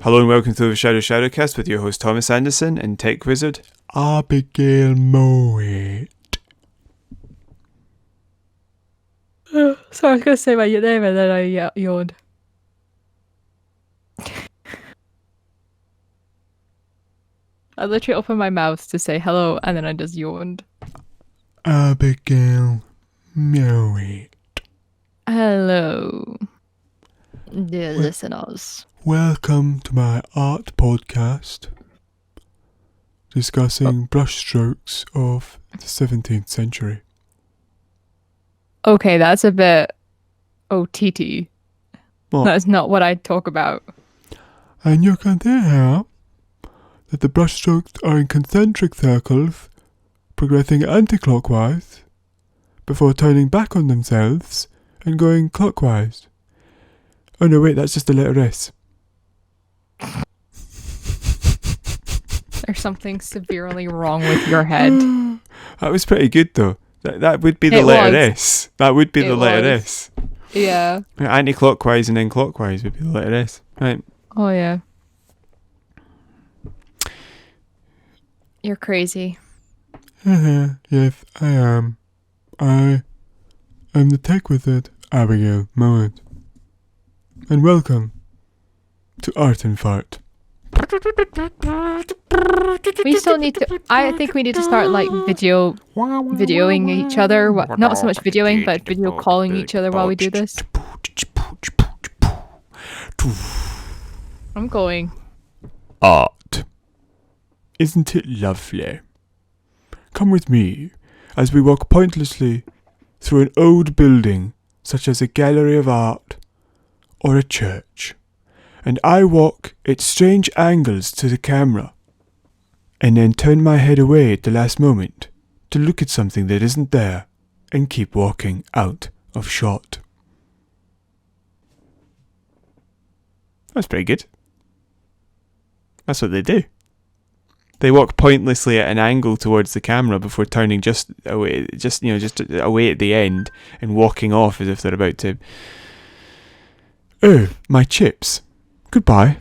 Hello and welcome to OverShadow ShadowCast with your host Thomas Anderson and Tech Wizard Abigail Moet. Sorry, I was going to say my name and then I yawned. I literally opened my mouth to say hello and then I just yawned. Abigail Moet. Hello, dear listeners. Welcome to my art podcast discussing brushstrokes of the 17th century. Okay, that's a bit OTT. What? That's not what I talk about. And you can see here that the brushstrokes are in concentric circles, progressing anti-clockwise, before turning back on themselves and going clockwise. Oh no, wait, that's just the letter S. There's something severely wrong with your head. That was pretty good though. That would be the letter S. That would be the letter S. Yeah. Anti-clockwise and then clockwise would be the letter S. Right. Oh yeah. You're crazy. Yes, I am. I am the tech wizard, Abigail Moet. And welcome to Art and Fart. We still need to. I think we need to start like videoing each other. Not so much videoing, but video calling each other while we do this. I'm going. Art. Isn't it lovely? Come with me as we walk pointlessly through an old building such as a gallery of art or a church, and I walk at strange angles to the camera and then turn my head away at the last moment to look at something that isn't there and keep walking out of shot. That's pretty good. That's what they do. They walk pointlessly at an angle towards the camera before turning just away at the end and walking off as if they're about to. Oh, my chips. Goodbye.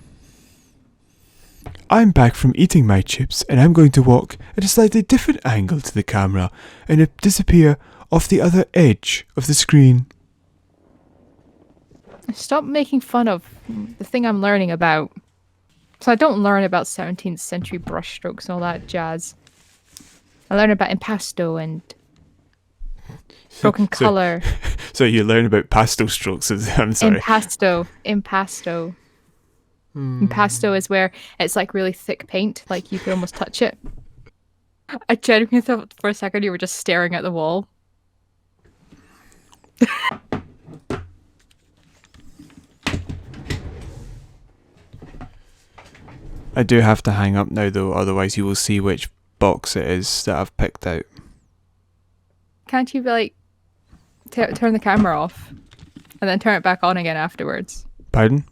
I'm back from eating my chips and I'm going to walk at a slightly different angle to the camera and disappear off the other edge of the screen. Stop making fun of the thing I'm learning about. So I don't learn about 17th century brushstrokes and all that jazz. I learn about impasto and broken colour. So you learn about pastel strokes. I'm sorry. Impasto. Impasto is where it's like really thick paint, like you can almost touch it. I genuinely thought for a second you were just staring at the wall. I do have to hang up now though, otherwise you will see which box it is that I've picked out. Can't you be like, turn the camera off and then turn it back on again afterwards? Pardon?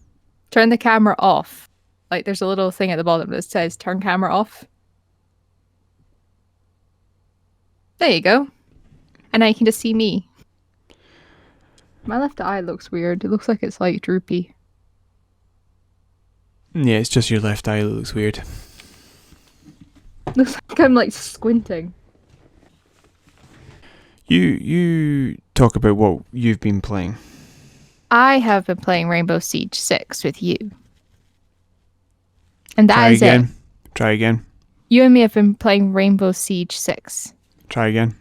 Turn the camera off. Like there's a little thing at the bottom that says turn camera off. There you go. And now you can just see me. My left eye looks weird. It looks like it's like droopy. Yeah, it's just your left eye that looks weird. Looks like I'm like squinting. You talk about what you've been playing. I have been playing Rainbow Siege 6 with you. And that Try is again. it. Try again. You and me have been playing Rainbow Siege 6. Try again.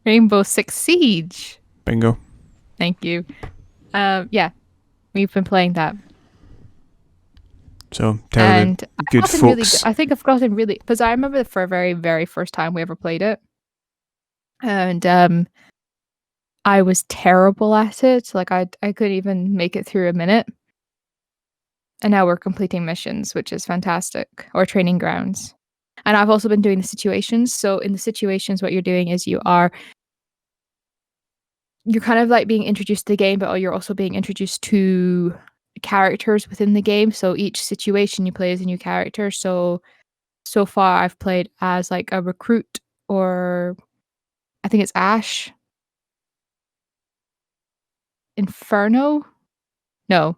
Rainbow Six Siege. Bingo. Thank you. Yeah, we've been playing that. So tell the good folks. I think I've gotten really, because I remember for a very, very first time we ever played it, and I was terrible at it. Like I couldn't even make it through a minute. And now we're completing missions, which is fantastic, or training grounds. And I've also been doing the situations. So in the situations, what you're doing is you're kind of like being introduced to the game, but you're also being introduced to characters within the game. So each situation you play as a new character. So far I've played as like a recruit, or I think it's Ash. Inferno? No.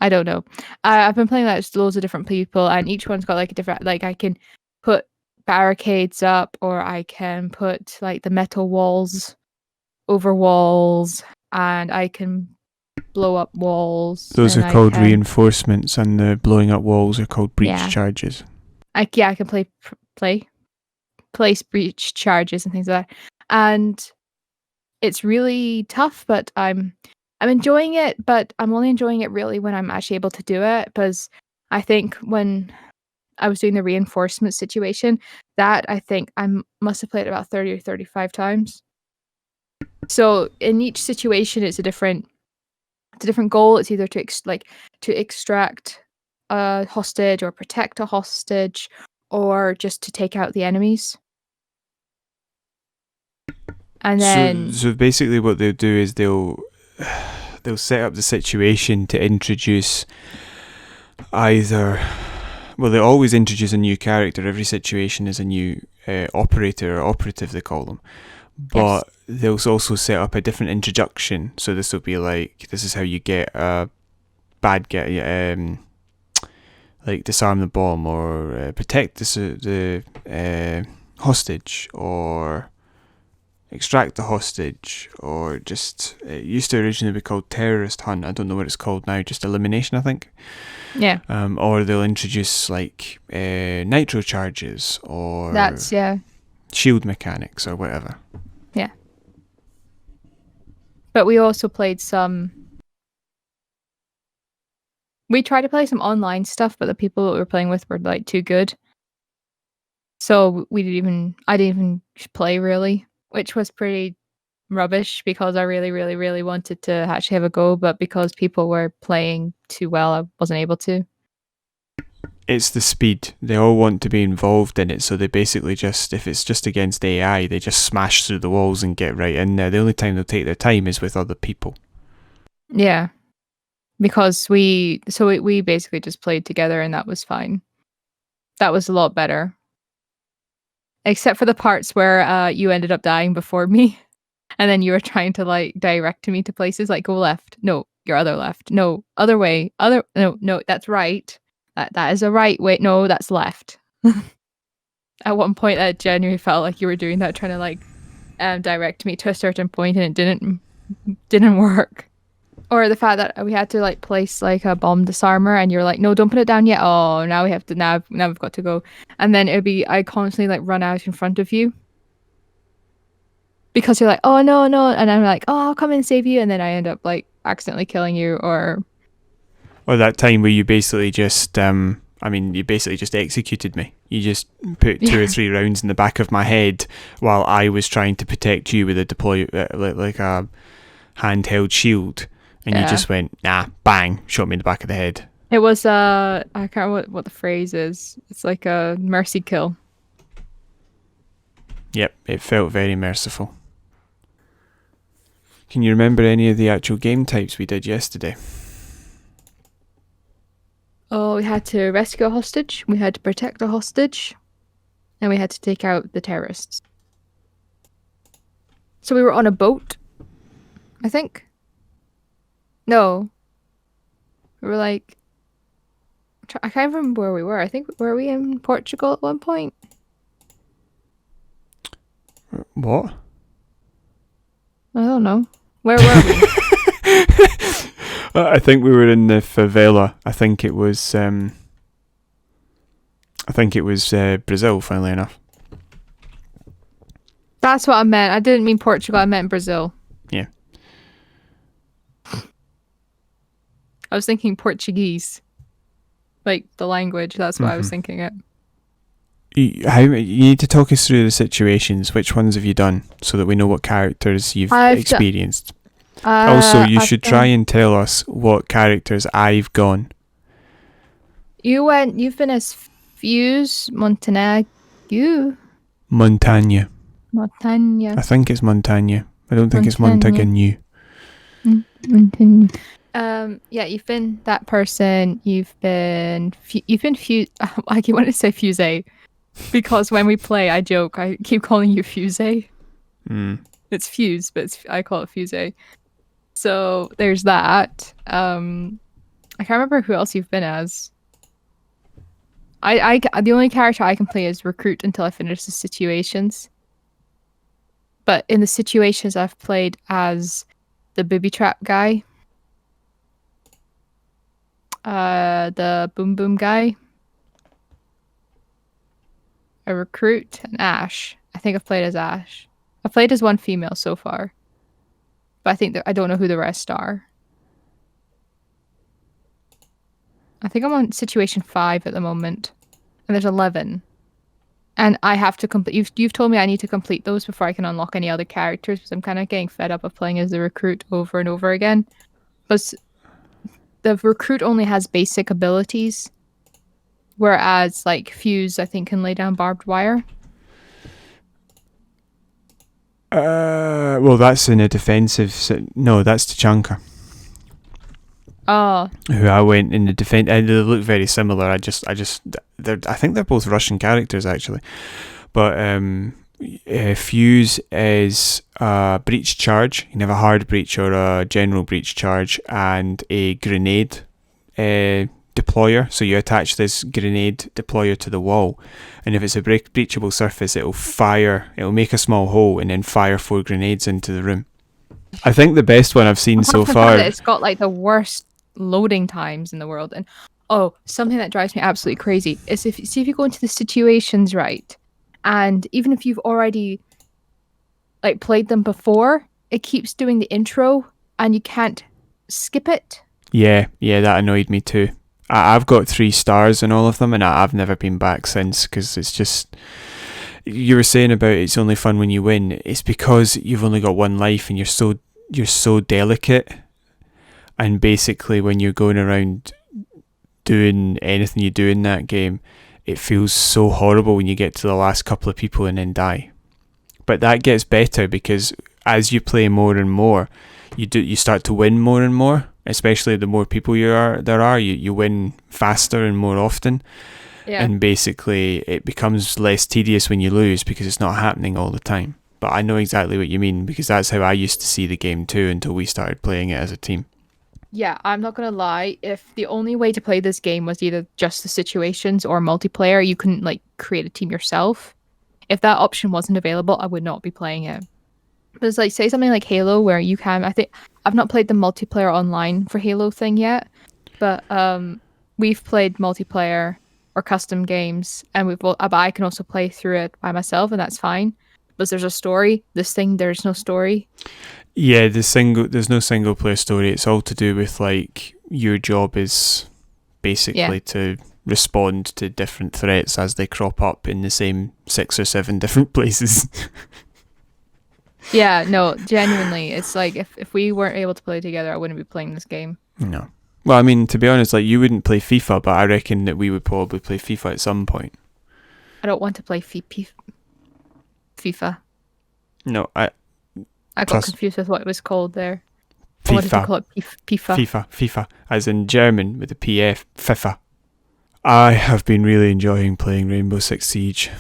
I don't know. I've been playing that with loads of different people, and each one's got like a different. Like I can put barricades up, or I can put like the metal walls over walls, and I can blow up walls. Those are called reinforcements, and the blowing up walls are called breach charges. I can place breach charges and things like that, and it's really tough. But I'm enjoying it, but I'm only enjoying it really when I'm actually able to do it, because I think when I was doing the reinforcement situation, that I think I must have played it about 30 or 35 times. So in each situation, it's a different goal. It's either to extract a hostage or protect a hostage, or just to take out the enemies. And then so basically what they'll do is they'll set up the situation to introduce they always introduce a new character. Every situation is a new operator or operative, they call them. But they'll also set up a different introduction. So this will be like, this is how you get a bad guy, like disarm the bomb, or protect the hostage, or extract the hostage, or just, it used to originally be called terrorist hunt. I don't know what it's called now, just elimination, I think. Yeah. Or they'll introduce like nitro charges, or shield mechanics, or whatever. Yeah. But we also played some. We tried to play some online stuff, but the people that we were playing with were like too good. So I didn't even play really, which was pretty rubbish, because I really, really, really wanted to actually have a go, but because people were playing too well, I wasn't able to. It's the speed. They all want to be involved in it, so they basically just, if it's just against AI, they just smash through the walls and get right in there. The only time they'll take their time is with other people. Yeah. Because we basically just played together, and that was fine. That was a lot better. Except for the parts where you ended up dying before me. And then you were trying to like direct me to places, like go left. No, your other left. No, other way. No, that's right. That is a right way. No, that's left. At one point, I genuinely felt like you were doing that, trying to like direct me to a certain point, and it didn't work. Or the fact that we had to like place like a bomb disarmer, and you're like, no, don't put it down yet. Oh, now we have to. Now we've got to go. And then I constantly like run out in front of you, because you're like, oh no, and I'm like, oh, I'll come and save you, and then I end up like accidentally killing you, or that time where you basically just you basically just executed me. You just put 2 or 3 rounds in the back of my head while I was trying to protect you with a like a handheld shield, and you just went, nah, bang, shot me in the back of the head. It was I can't remember what the phrase is. It's like a mercy kill. Yep, it felt very merciful. Can you remember any of the actual game types we did yesterday? Oh, we had to rescue a hostage, we had to protect a hostage, and we had to take out the terrorists. So we were on a boat, I think. No. We were like... I can't remember where we were. I think, were we in Portugal at one point? What? I don't know. Where were we? I think we were in the favela. I think it was Brazil, funnily enough. That's what I meant. I didn't mean Portugal, I meant Brazil. Yeah. I was thinking Portuguese. Like the language, that's what I was thinking it. You need to talk us through the situations. Which ones have you done, so that we know what characters you've experienced? Also, you should try and tell us what characters I've gone. You've been as Fuse Montagna. Montagna. I think it's Montagna. I don't think it's Montagna. Yeah, you've been that person. You've been Fuse. I keep wanting to say Fuse, because when we play, I joke. I keep calling you Fuse. It's Fuse, but I call it Fuse. So there's that. And I can't remember who else you've been as. The only character I can play is recruit until I finish the situations. But in the situations, I've played as the booby trap guy, the boom boom guy, a recruit, and Ash. I think I've played as Ash. I've played as one female so far, but I think that I don't know who the rest are. I think I'm on situation 5 at the moment, and there's 11. And I have to complete. You've told me I need to complete those before I can unlock any other characters, because I'm kind of getting fed up of playing as the recruit over and over again. But the recruit only has basic abilities, whereas like Fuse, I think, can lay down barbed wire. Well, that's in a defensive. No, that's Tachanka. Oh. Who I went in the defense, and they look very similar. I think they're both Russian characters actually, but Fuse is a breach charge. You can have a hard breach or a general breach charge, and a grenade deployer. So you attach this grenade deployer to the wall, and if it's a breachable surface, it'll make a small hole and then fire 4 grenades into the room. I think the best one I've seen so far. It's got like the worst loading times in the world. And something that drives me absolutely crazy is if you go into the situations, right, and even if you've already like played them before, it keeps doing the intro and you can't skip it. Yeah, that annoyed me too. I've got 3 stars in all of them, and I've never been back since, because it's just, you were saying about it's only fun when you win. It's because you've only got one life and you're so delicate, and basically when you're going around doing anything you do in that game, it feels so horrible when you get to the last couple of people and then die. But that gets better, because as you play more and more, you start to win more and more. Especially the more people there are, you win faster and more often. Yeah. And basically it becomes less tedious when you lose, because it's not happening all the time. But I know exactly what you mean, because that's how I used to see the game too, until we started playing it as a team. Yeah, I'm not gonna lie. If the only way to play this game was either just the situations or multiplayer, you couldn't like create a team yourself. If that option wasn't available, I would not be playing it. But it's like, say something like Halo, where you can, I think, I've not played the multiplayer online for Halo thing yet, but we've played multiplayer or custom games, and but I can also play through it by myself, and that's fine. But there's a story. This thing, there's no story. Yeah, there's no single player story. It's all to do with like your job is basically to respond to different threats as they crop up in the same 6 or 7 different places. Yeah, no, genuinely, it's like if we weren't able to play together, I wouldn't be playing this game. No. Well, I mean, to be honest, like, you wouldn't play FIFA, but I reckon that we would probably play FIFA at some point. I don't want to play FIFA. No, I got confused with what it was called there. FIFA. I wanted to call it FIFA. FIFA, as in German with the PF, FIFA. I have been really enjoying playing Rainbow Six Siege,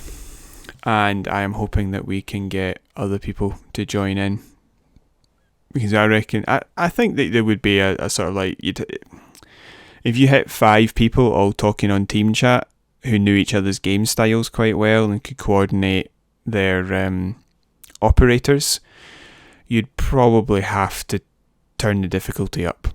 and I am hoping that we can get other people to join in, because I reckon I think that there would be a sort of like, if you hit 5 people all talking on team chat who knew each other's game styles quite well and could coordinate their operators, you'd probably have to turn the difficulty up.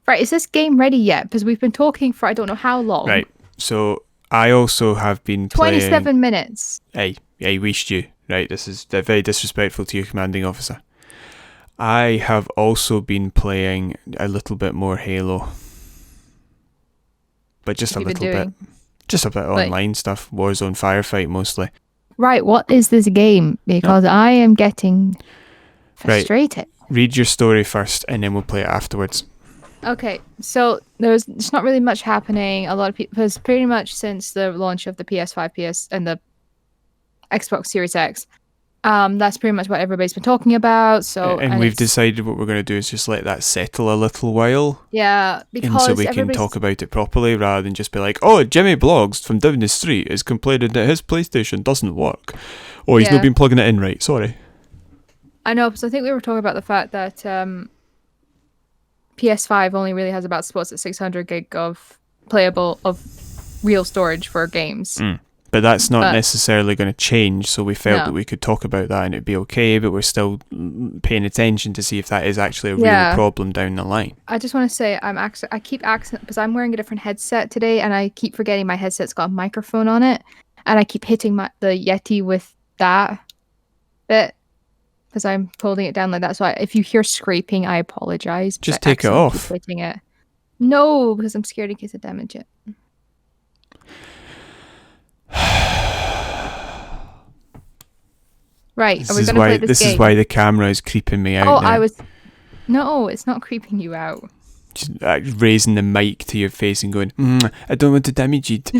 Right, is this game ready yet? Because we've been talking for I don't know how long. Right, so I also have been 27 minutes. I wished you. Right, this is very disrespectful to your commanding officer. I have also been playing a little bit more Halo. But just a little bit. Just a bit online stuff. Warzone Firefight mostly. Right, what is this game? Because I am getting frustrated. Right. Read your story first and then we'll play it afterwards. Okay, so there's not really much happening. A lot of people, because pretty much since the launch of the PS5, and the Xbox Series X, that's pretty much what everybody's been talking about. So, and we've decided what we're going to do is just let that settle a little while. Yeah, because so we can talk about it properly, rather than just be like, oh, Jimmy Blogs from down the street is complaining that his PlayStation doesn't work. Oh, he's not been plugging it in right. Sorry. I know, because I think we were talking about the fact that PS5 only really has about 600 gig of playable of real storage for games. But that's not necessarily going to change, so we felt No. that we could talk about that and it'd be okay, but we're still paying attention to see if that is actually a real problem down the line. I just want to say I keep asking because I'm wearing a different headset today, and I keep forgetting my headset's got a microphone on it, and I keep hitting the Yeti with that bit because I'm holding it down like that. So if you hear scraping, I apologize. Just take it off. Keep hitting it. No, because I'm scared in case I damage it. Right. This is why the camera is creeping me out. Now. No, it's not creeping you out. Just raising the mic to your face and going, I don't want to damage it.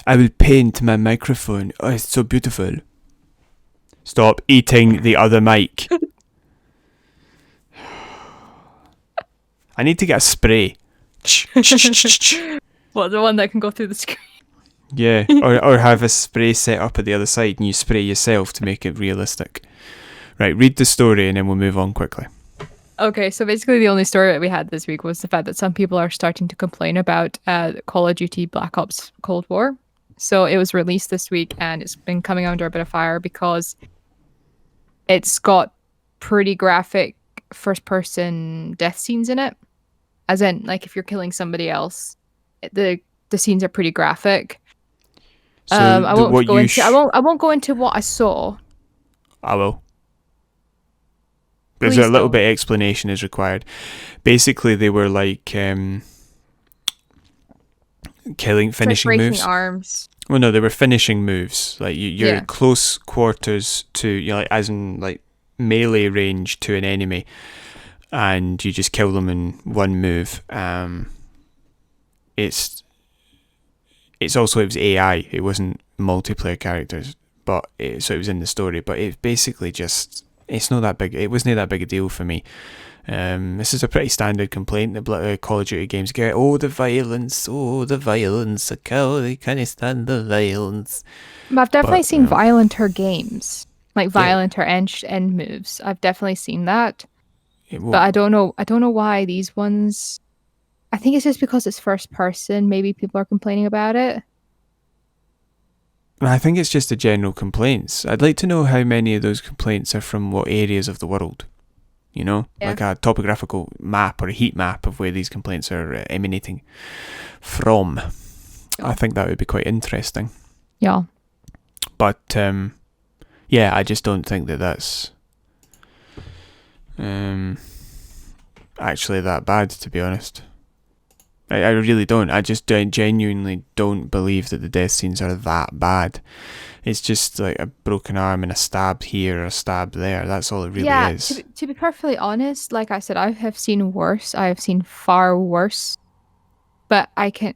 I will paint my microphone. Oh, it's so beautiful. Stop eating the other mic. I need to get a spray. What, the one that can go through the screen? Yeah, or have a spray set up at the other side and you spray yourself to make it realistic. Right, read the story and then we'll move on quickly. Okay, so basically the only story that we had this week was the fact that some people are starting to complain about Call of Duty Black Ops Cold War. So it was released this week and it's been coming under a bit of fire because it's got pretty graphic first-person death scenes in it. As in, like, if you're killing somebody else, the scenes are pretty graphic. So I won't go into what I saw. I will. There's a little bit of explanation is required. Basically, they were like finishing moves. Arms. Well, no, they were finishing moves. Like you're at close quarters to, like, as in like melee range to an enemy, and you just kill them in one move. It was AI. It wasn't multiplayer characters, so it was in the story. But it basically just, it's not that big. It wasn't that big a deal for me. This is a pretty standard complaint that Call of Duty games get. The violence. I can't stand the violence. I've definitely seen violenter games, like violenter end moves. I've definitely seen that. But I don't know why these ones. I think it's just because it's first person. Maybe people are complaining about it. I think it's just the general complaints. I'd like to know how many of those complaints are from what areas of the world. You know, like a topographical map or a heat map of where these complaints are emanating from. I think that would be quite interesting. Yeah. But, I just don't think that that's actually that bad, to be honest. I really don't. I just genuinely don't believe that the death scenes are that bad. It's just like a broken arm and a stab here or a stab there. That's all it really is. To be perfectly honest, like I said, I have seen worse. I have seen far worse. But I've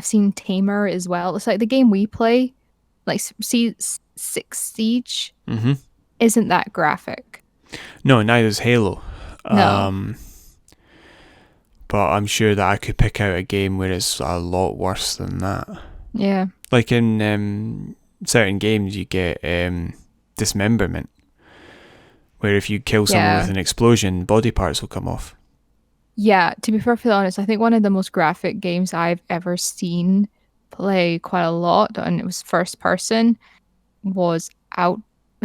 seen tamer as well. It's like the game we play, like Six Siege, isn't that graphic. No, neither is Halo. No. But I'm sure that I could pick out a game where it's a lot worse than that. Yeah. Like in certain games, you get dismemberment, where if you kill someone with an explosion, body parts will come off. Yeah, to be perfectly honest, I think one of the most graphic games I've ever seen play quite a lot, and it was first person, was it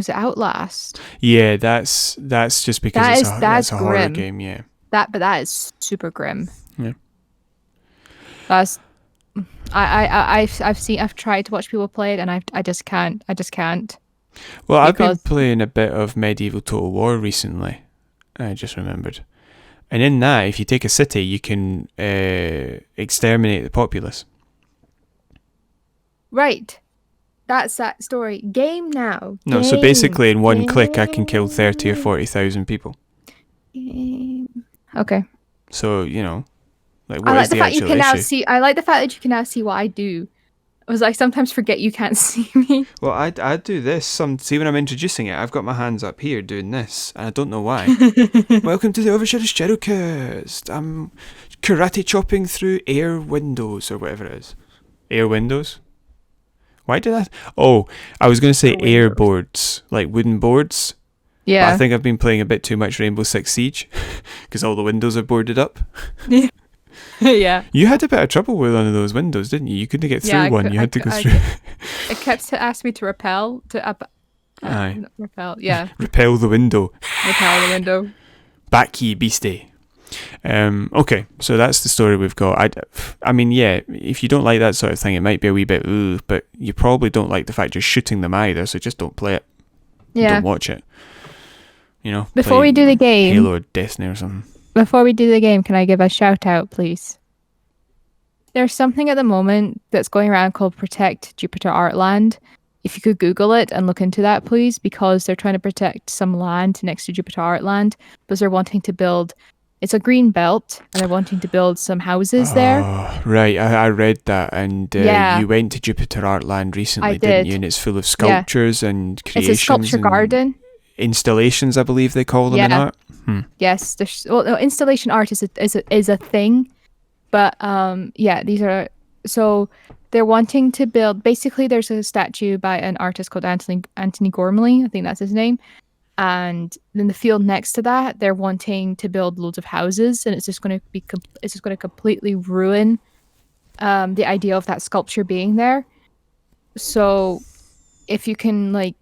Outlast? Yeah, that's just because that's a horror game, yeah. But that is super grim. Yeah. That's I've tried to watch people play it and I just can't. Well, I've been playing a bit of Medieval Total War recently. I just remembered. And in that, if you take a city, you can exterminate the populace. Right. That's that story. Game now. No, so basically in one click I can kill 30 or 40,000 people. Okay. So, you know, like I like the fact that you can now see what I do. I was like, sometimes forget you can't see me. Well, I do this. See when I'm introducing it, I've got my hands up here doing this, and I don't know why. Welcome to the OverShadow ShadowCast. I'm karate chopping through air windows or whatever it is. Air windows? Why did I? Oh, I was going to say air boards, like wooden boards. Yeah. But I think I've been playing a bit too much Rainbow Six Siege because all the windows are boarded up. Yeah. You had a bit of trouble with one of those windows, didn't you? You couldn't get through one. You had to go through. It kept asking me to repel Aye. repel. Yeah. Repel the window. Repel the window. Back ye beastie. Okay, so that's the story we've got. I mean, yeah, if you don't like that sort of thing, it might be a wee bit ooh, but you probably don't like the fact you're shooting them either, so just don't play it. Yeah. Don't watch it. You know, Before we do the game, Halo or Destiny or something. Before we do the game, can I give a shout out, please? There's something at the moment that's going around called Protect Jupiter Artland. If you could Google it and look into that, please, because they're trying to protect some land next to Jupiter Artland, because they're wanting to build. It's a green belt, and they're wanting to build some houses there. Right, I read that, and you went to Jupiter Artland recently, didn't you? And it's full of sculptures and creations. It's a sculpture garden. Installations, I believe they call them in art. Yes, installation art is a thing, but these are so they're wanting to build. Basically, there's a statue by an artist called Anthony Gormley, I think that's his name, and then the field next to that, they're wanting to build loads of houses, and it's just going to completely ruin the idea of that sculpture being there. So, if you can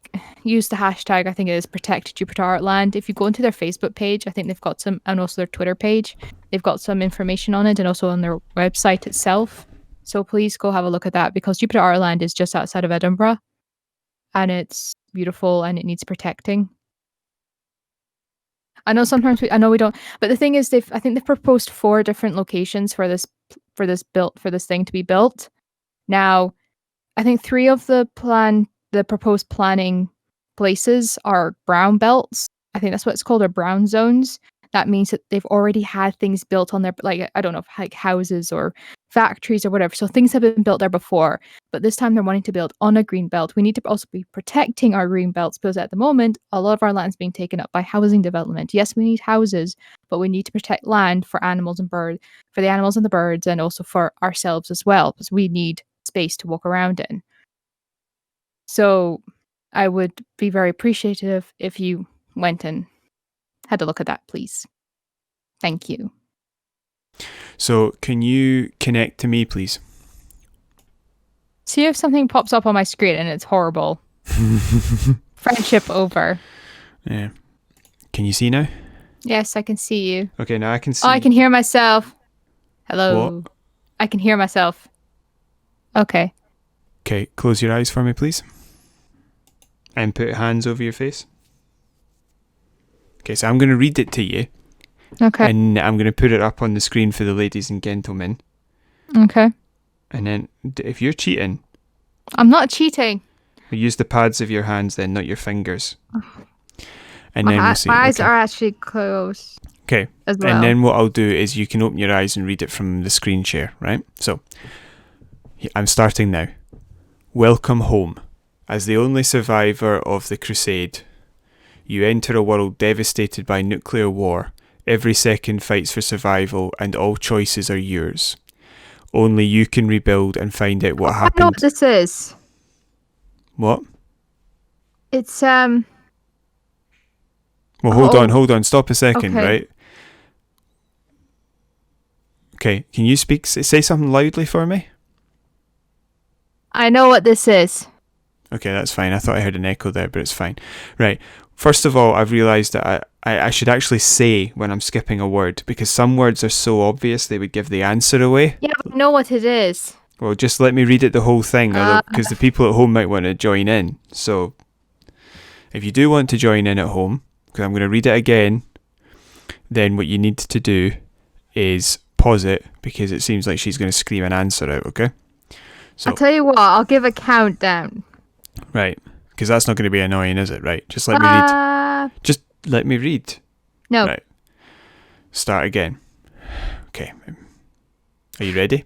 use the hashtag, I think it is Protect Jupiter Artland. If you go into their Facebook page, I think they've got some, and also their Twitter page, they've got some information on it, and also on their website itself. So please go have a look at that, because Jupiter Artland is just outside of Edinburgh, and it's beautiful and it needs protecting. I know we don't, but the thing is, I think they've proposed 4 different locations for this thing to be built. Now, I think 3 of the proposed planning places are brown belts. I think that's what it's called, or brown zones. That means that they've already had things built on there, I don't know, like houses or factories or whatever. So things have been built there before, but this time they're wanting to build on a green belt. We need to also be protecting our green belts, because at the moment, a lot of our land's being taken up by housing development. Yes, we need houses, but we need to protect land for animals and birds, for the animals and the birds, and also for ourselves as well, because we need space to walk around in. So I would be very appreciative if you went and had a look at that, please. Thank you. So can you connect to me, please? See if something pops up on my screen and it's horrible. Friendship over. Yeah. Can you see now? Yes, I can see you. Okay, now I can see. Oh, I can hear myself. Hello. What? I can hear myself. Okay. Okay, close your eyes for me, please. And put hands over your face. Okay, so I'm going to read it to you. Okay. And I'm going to put it up on the screen for the ladies and gentlemen. Okay. And then, if you're cheating... I'm not cheating. We'll use the pads of your hands then, not your fingers. And then we'll see. My eyes are actually closed. Okay. As well. And then what I'll do is you can open your eyes and read it from the screen share, right? So, I'm starting now. Welcome home. As the only survivor of the Crusade, you enter a world devastated by nuclear war. Every second fights for survival, and all choices are yours. Only you can rebuild and find out what happened. I know what this is. What? It's Well, hold on. Stop a second, okay. Right? Okay, can you say something loudly for me? I know what this is. Okay, that's fine. I thought I heard an echo there, but it's fine. Right. First of all, I've realised that I should actually say when I'm skipping a word, because some words are so obvious they would give the answer away. Yeah, but I know what it is. Well, just let me read it the whole thing, because the people at home might want to join in. So, if you do want to join in at home, because I'm going to read it again, then what you need to do is pause it, because it seems like she's going to scream an answer out, okay? So, I'll tell you what, I'll give a countdown. Right, because that's not going to be annoying, is it? Right, just let me read. Just let me read. No. Right. Start again. Okay. Are you ready?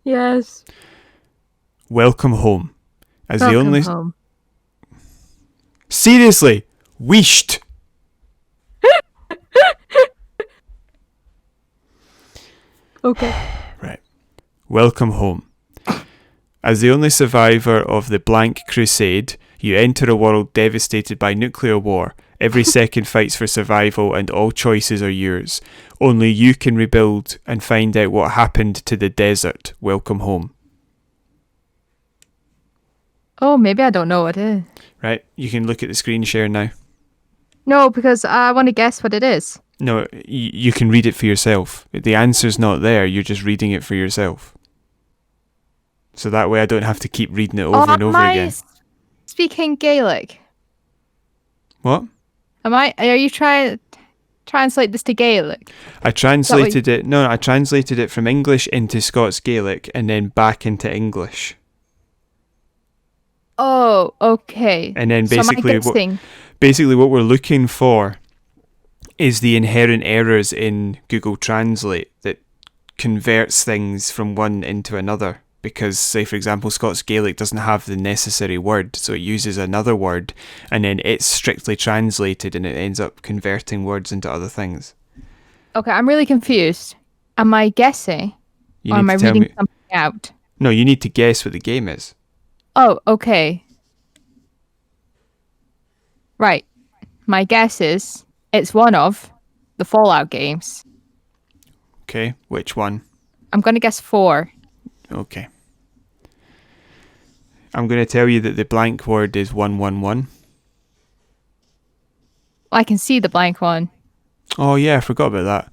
Yes. Welcome home. As Welcome the only home. Seriously, wished. Okay. Right. Welcome home. As the only survivor of the blank crusade, You enter a world devastated by nuclear war. Every second fights for survival and all choices are yours. Only you can rebuild and find out what happened to the desert. Welcome home. Oh, maybe I don't know what it is. Right, you can look at the screen share now. No, because I want to guess what it is. No, you can read it for yourself. The answer's not there, you're just reading it for yourself. So that way I don't have to keep reading it over and over again. Speaking Gaelic? What? Are you trying to translate this to Gaelic? I translated it. No, I translated it from English into Scots Gaelic and then back into English. Oh, okay. And then basically, basically what we're looking for is the inherent errors in Google Translate that converts things from one into another. Because, say, for example, Scots Gaelic doesn't have the necessary word, so it uses another word, and then it's strictly translated, and it ends up converting words into other things. Okay, I'm really confused. Am I guessing, or am I reading something out? No, you need to guess what the game is. Oh, okay. Right. My guess is it's one of the Fallout games. Okay, which one? I'm going to guess 4. Okay. I'm going to tell you that the blank word is 111. I can see the blank one. Oh yeah, I forgot about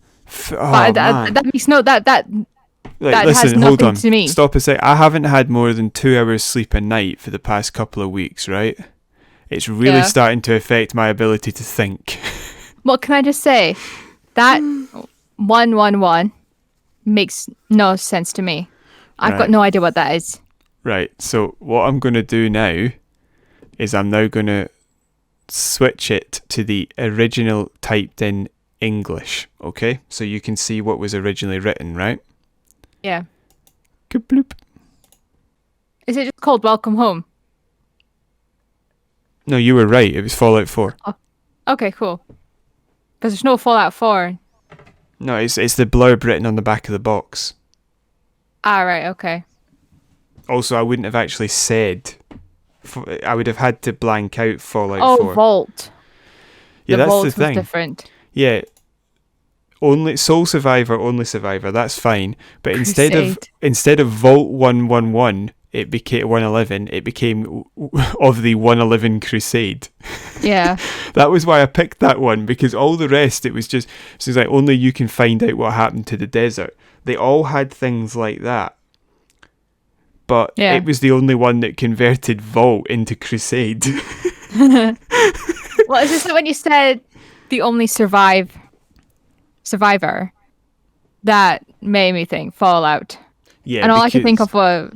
that. That makes no that Listen, has nothing hold on. to me. Stop a sec. I haven't had more than 2 hours sleep a night for the past couple of weeks, right? It's really starting to affect my ability to think. Well, can I just say that 111 makes no sense to me. I've got no idea what that is. Right, so what I'm going to do now is I'm now going to switch it to the original typed in English, okay? So you can see what was originally written, right? Yeah. Kabloop. Is it just called Welcome Home? No, you were right. It was Fallout 4. Oh. Okay, cool. Because there's no Fallout 4. No, it's the blurb written on the back of the box. Ah, right, okay. Also, I wouldn't have actually said... I would have had to blank out Fallout 4. Oh, Vault. Yeah, that's the thing. Was different. Yeah. Only Soul Survivor, only Survivor, that's fine. But instead of Vault 111, it became 111, it became of the 111 Crusade. Yeah. That was why I picked that one, because all the rest, it was just, so it's like, only you can find out what happened to the desert. They all had things like that. But it was the only one that converted Vault into Crusade. Well, is this when you said the only survivor? That made me think Fallout. Yeah, and all I could think of was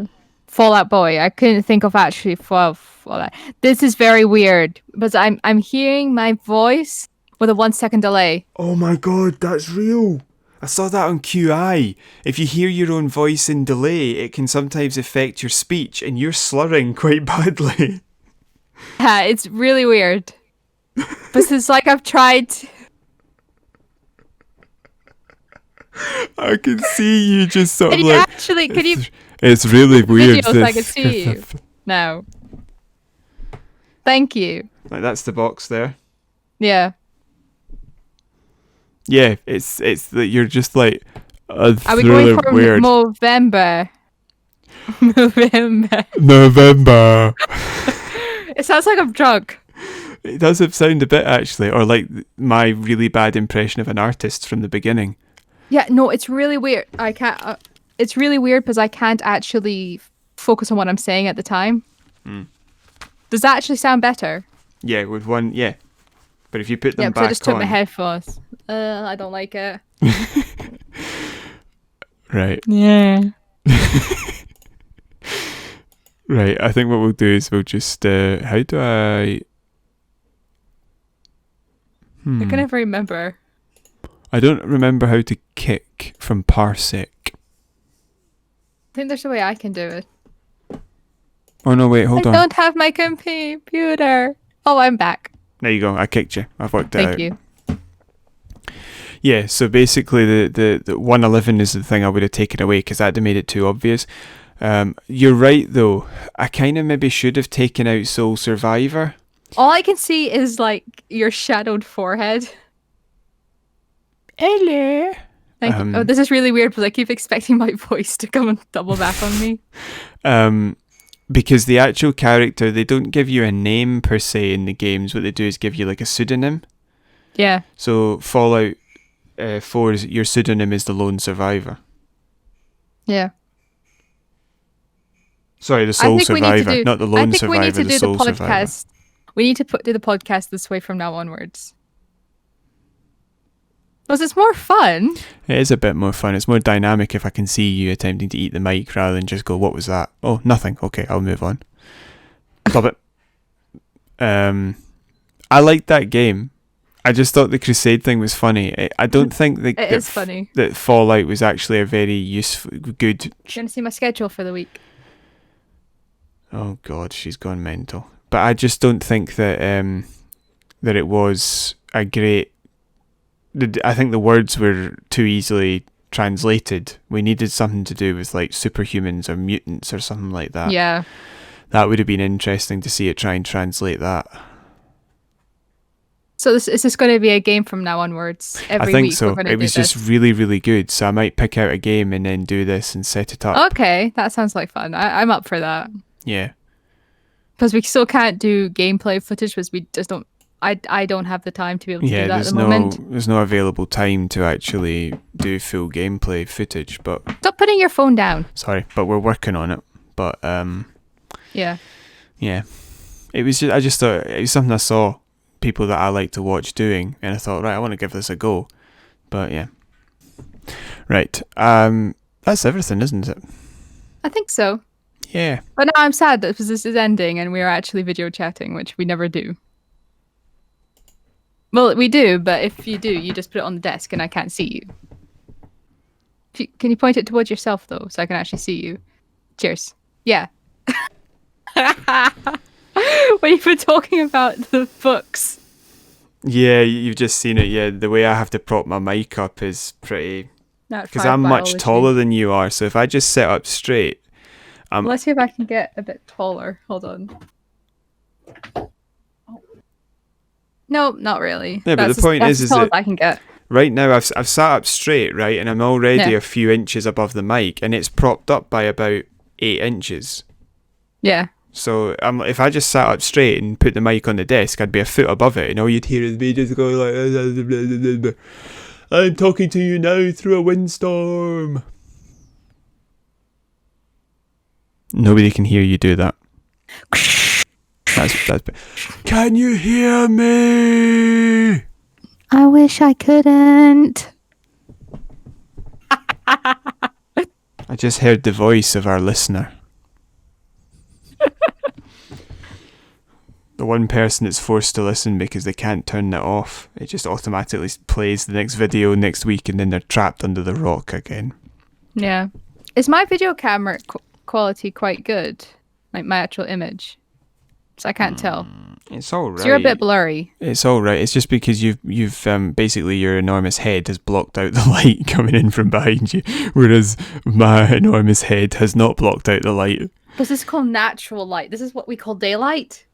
Fallout Boy. I couldn't think of actually Fallout. This is very weird because I'm hearing my voice with a 1 second delay. Oh my god, that's real. I saw that on QI. If you hear your own voice in delay, it can sometimes affect your speech, and you're slurring quite badly. Yeah, it's really weird. But it's like I've tried. I can see you just sort of like... Can you... It's really weird. Videos, I can see you now. Thank you. Like, that's the box there. Yeah. Yeah, it's that you're just like... Are we going for weird. November? November. It sounds like I'm drunk. It does sound a bit, actually. Or like my really bad impression of an artist from the beginning. Yeah, no, it's really weird. I can't... it's really weird because I can't actually focus on what I'm saying at the time. Mm. Does that actually sound better? Yeah, with one... Yeah. But if you put them back on... I just took my headphones. I don't like it. Right. Yeah. Right, I think what we'll do is we'll just... how do I... I can never remember. I don't remember how to kick from Parsec. I think there's a way I can do it. Oh no, wait, hold on. I don't have my computer. Oh, I'm back. There you go, I kicked you. I've worked it out. Thank you. Yeah, so basically the 111 is the thing I would have taken away because that made it too obvious. You're right, though. I kind of maybe should have taken out Soul Survivor. All I can see is like your shadowed forehead. Hello. Thank you. Oh, this is really weird because I keep expecting my voice to come and double back on me. Because the actual character, they don't give you a name per se in the games. What they do is give you like a pseudonym. Yeah. So Fallout 4, your pseudonym is the Lone Survivor. Yeah. Sorry, the Sole Survivor, not the Lone Survivor. I think we need to do Sole the podcast. Survivor. We need to do the podcast this way from now onwards. Because it's more fun. It is a bit more fun. It's more dynamic if I can see you attempting to eat the mic rather than just go, what was that? Oh, nothing. Okay, I'll move on. Love it. I liked that game. I just thought the Crusade thing was funny. I don't think is funny. That Fallout was actually a very useful, good... You want to see my schedule for the week? Oh God, she's gone mental. But I just don't think that that it was a great... I think the words were too easily translated. We needed something to do with like superhumans or mutants or something like that. Yeah. That would have been interesting to see it try and translate that. So is this going to be a game from now onwards? Every I think week so. It was just really, really good. So I might pick out a game and then do this and set it up. Okay, that sounds like fun. I'm up for that. Yeah. Because we still can't do gameplay footage because we just don't... I don't have the time to be able to do that at the moment. There's no available time to actually do full gameplay footage, but... Stop putting your phone down. Sorry, but we're working on it. But, yeah. Yeah. It was just, I just thought it was something I saw people that I like to watch doing, and I thought, right, I want to give this a go. But, yeah. Right. That's everything, isn't it? I think so. Yeah. But now I'm sad that this is ending and we are actually video chatting, which we never do. Well, we do, but if you do, you just put it on the desk and I can't see you. Can you point it towards yourself, though, so I can actually see you? Cheers. Yeah. When you were talking about the books. Yeah, you've just seen it. Yeah, the way I have to prop my mic up is pretty... Because I'm much taller than you are, so if I just sit up straight... Let's see if I can get a bit taller. Hold on. No, not really. Yeah, but the point is that I can get. Right now I've sat up straight, right, and I'm already a few inches above the mic, and it's propped up by about 8 inches. Yeah. So if I just sat up straight and put the mic on the desk, I'd be a foot above it, and all you'd hear is me just going like, I'm talking to you now through a windstorm. Nobody can hear you do that. That's Can you hear me? I wish I couldn't. I just heard the voice of our listener. The one person that's forced to listen because they can't turn it off. It just automatically plays the next video next week and then they're trapped under the rock again. Yeah. Is my video camera quality quite good? Like my actual image? So I can't tell. It's all right. So you're a bit blurry. It's all right. It's just because you've basically your enormous head has blocked out the light coming in from behind you, whereas my enormous head has not blocked out the light. Because this is called natural light. This is what we call daylight.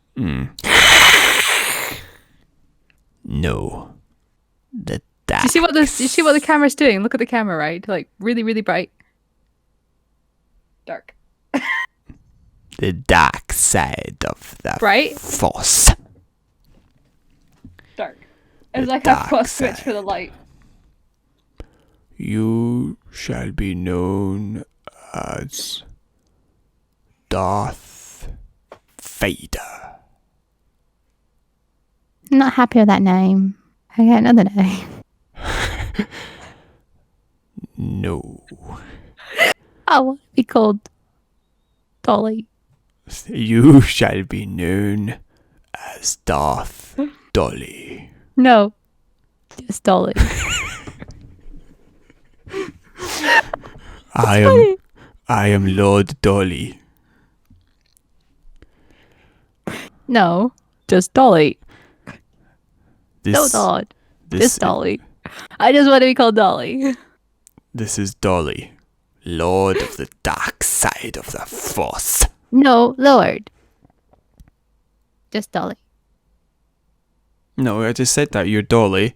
No. The dark. You see what the camera's doing? Look at the camera, right? Like really, really bright. Dark. The dark side of the force. Dark. It's like I've got a switch for the light. You shall be known as Darth Vader. I'm not happy with that name. I got another name. No. I want to be called Dolly. You shall be known as Darth Dolly. No, just Dolly. I am Lord Dolly. No, just Dolly. This, no, Lord. This Dolly. I just want to be called Dolly. This is Dolly, Lord of the Dark Side. side of the Force. No, Lord. Just Dolly. No, I just said that. You're Dolly,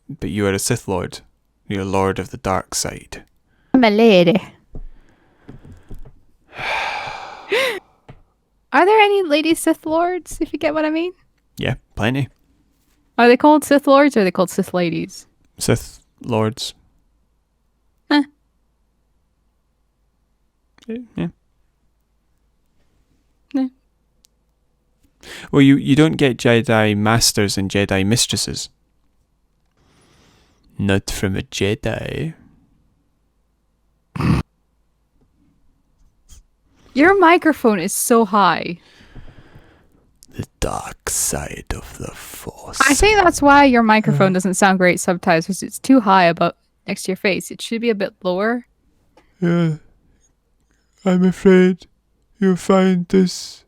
but you are a Sith Lord. You're Lord of the dark side. I'm a lady. Are there any lady Sith Lords, if you get what I mean? Yeah, plenty. Are they called Sith Lords or are they called Sith Ladies? Sith Lords. Huh. Yeah. Yeah. Well, you don't get Jedi Masters and Jedi Mistresses. Not from a Jedi. Your microphone is so high. The dark side of the Force. I think that's why your microphone doesn't sound great sometimes, because it's too high about next to your face. It should be a bit lower. Yeah. I'm afraid you'll find this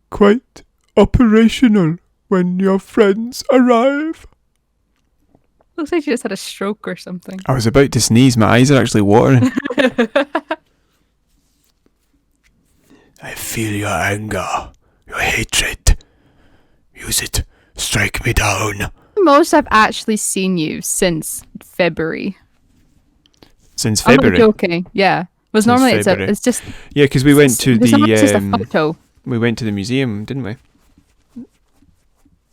quite operational when your friends arrive. Looks like you just had a stroke or something. I was about to sneeze. My eyes are actually watering. I feel your anger, your hatred. Use it. Strike me down. Most I've actually seen you since February. Since February? I'm not joking. Yeah. Was normally February. it's just. Yeah, because we went to it's not just a the photo. we went to the museum, didn't we?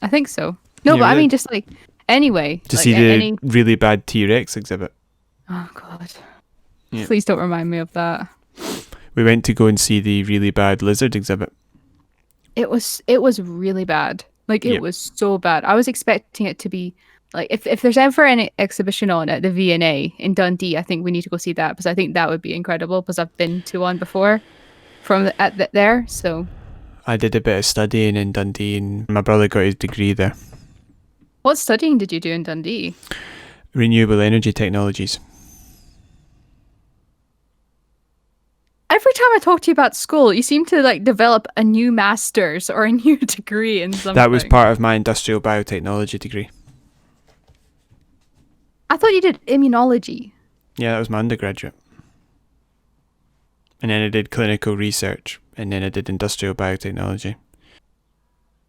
I think so. No, Yeah, but I we mean, did. just like anyway. To like, see the any... really bad T-Rex exhibit. Oh God! Yeah. Please don't remind me of that. We went to go and see the really bad lizard exhibit. It was really bad. Like it Yep. was so bad. I was expecting it to be like if there's ever an exhibition on at the V&A in Dundee, I think we need to go see that because I think that would be incredible because I've been to one before from there. So I did a bit of studying in Dundee and my brother got his degree there. what studying did you do in Dundee? Renewable energy technologies. Every time I talk to you about school, you seem to like develop a new master's or a new degree in something. That was part of my industrial biotechnology degree. I thought you did immunology. Yeah, that was my undergraduate. And then I did clinical research, and then I did industrial biotechnology.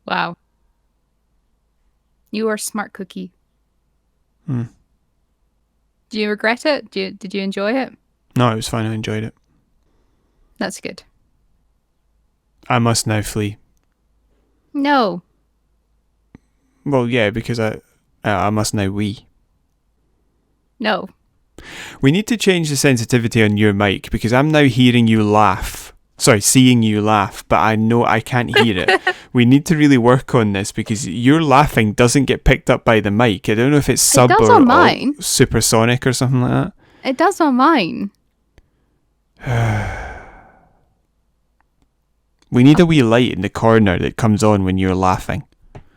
Wow. You are a smart cookie. Hmm. Do you regret it? Did you enjoy it? No, it was fun. I enjoyed it. That's good. I must now flee. No. Well, yeah, because I must now wee. No. We need to change the sensitivity on your mic because I'm now hearing you laugh. Sorry, seeing you laugh, but I know I can't hear it. We need to really work on this because your laughing doesn't get picked up by the mic. I don't know if it's sub does or on mine. supersonic or something like that. It does on mine. We need a wee light in the corner that comes on when you're laughing.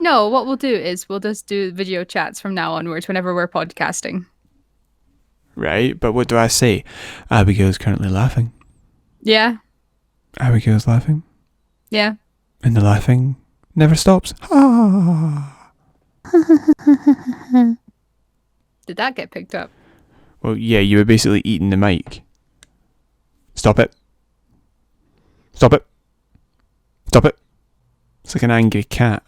No, what we'll do is we'll just do video chats from now onwards whenever we're podcasting. Right, but what do I say? Abigail's currently laughing. Yeah. Abigail's laughing. Yeah. And the laughing never stops. Ah. Did that get picked up? Well, yeah, you were basically eating the mic. Stop it. Stop it. Stop it. It's like an angry cat.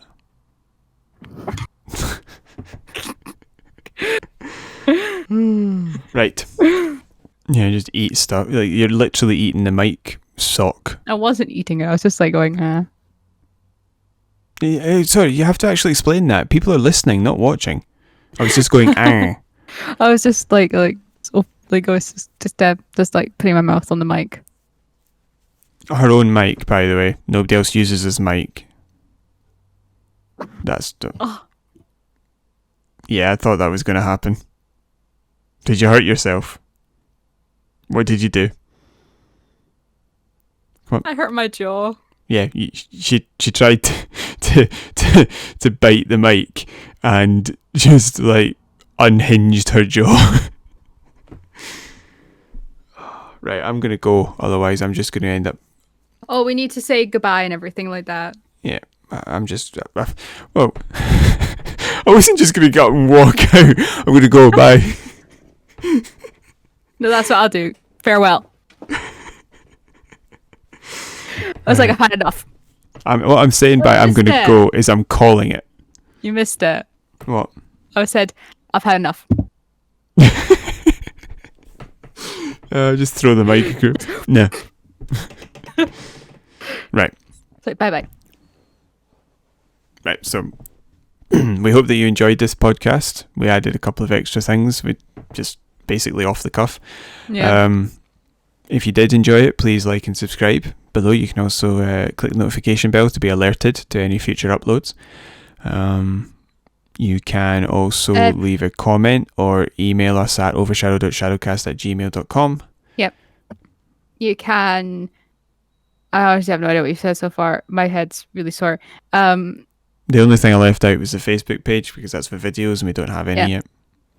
Right. Yeah, just eat stuff. Like you're literally eating the mic sock. I wasn't eating it. I was just like going, Sorry, you have to actually explain that. People are listening, not watching. I was just going, ah. I was just like I was just like putting my mouth on the mic. Her own mic, by the way. Nobody else uses this mic. That's... Oh. Yeah, I thought that was going to happen. Did you hurt yourself? What did you do? I hurt my jaw. Yeah, she tried to bite the mic and just like unhinged her jaw. Right, I'm going to go. Otherwise, I'm just going to end up... Oh, we need to say goodbye and everything like that. Yeah, I'm just... well, I wasn't just going to get up and walk out. I'm going to go, bye. No, that's what I'll do. Farewell. I was like, Right. I've had enough. What I'm saying by What I'm is going to it? go is I'm calling it. You missed it. What? I said, I've had enough. Just throw the mic. No. Right. It's like, bye-bye. Right. So we hope that you enjoyed this podcast. We added a couple of extra things. We just basically off the cuff. Yeah. If you did enjoy it, please like and subscribe. Below, you can also click the notification bell to be alerted to any future uploads. You can also leave a comment or email us at overshadow.shadowcast@gmail.com. Yep. You can... I honestly have no idea what you've said so far. My head's really sore. The only thing I left out was the Facebook page because that's for videos and we don't have any yet.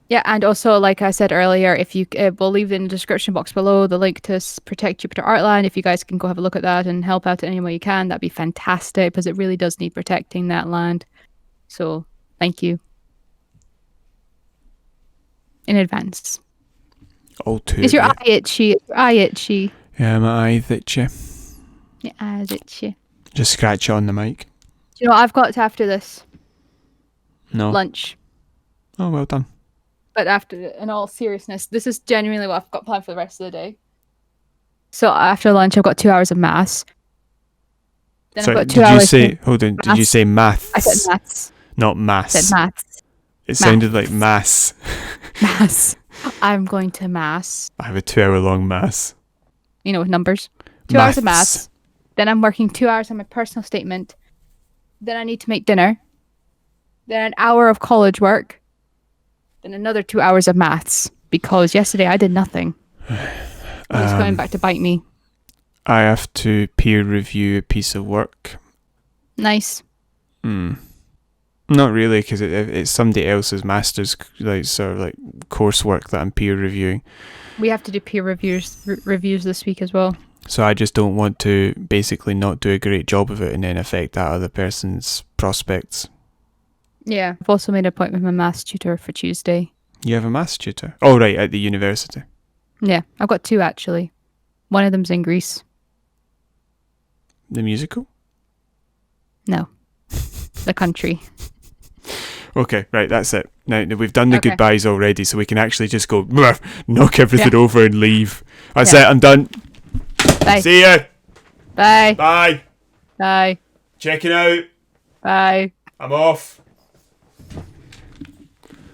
Yeah, and also, like I said earlier, if you we'll leave in the description box below the link to Protect Jupiter Artland. If you guys can go have a look at that and help out in any way you can, that'd be fantastic because it really does need protecting, that land. So, thank you in advance. All two. Is your eye itchy? Is your eye itchy? Yeah, my eye itchy. Your eye's itchy. Just scratch it on the mic. Do you know what I've got after this? No. Lunch. Oh, well done. But after, in all seriousness, this is genuinely what I've got planned for the rest of the day. So after lunch, I've got 2 hours of maths. Then Sorry, I've got 2 did hours. you say? Hold on. Did you say maths? I said maths. Not mass. I said maths. It sounded like mass. Maths. I'm going to maths. I have a 2 hour long mass. You know, with numbers. 2 hours of maths. Then I'm working 2 hours on my personal statement. Then I need to make dinner. Then an hour of college work. Then another 2 hours of maths. Because yesterday I did nothing. It's going back to bite me. I have to peer review a piece of work. Nice. Not really, because it's somebody else's master's coursework that I'm peer reviewing. We have to do peer reviews this week as well. So I just don't want to basically not do a great job of it and then affect that other person's prospects. Yeah. I've also made an appointment with my maths tutor for Tuesday. You have a maths tutor? Oh, right, at the university. Yeah, I've got 2 actually. One of them's in Greece. The musical? No. The country. Okay, right, that's it. Now we've done the Okay. goodbyes already, so we can actually just go knock everything over and leave. That's Yeah. it, I'm done. Bye. See ya. Bye. Bye. Bye. Checking out. Bye. I'm off.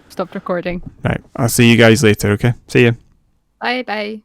Stopped recording. Right, I'll see you guys later, okay? See ya. Bye. Bye.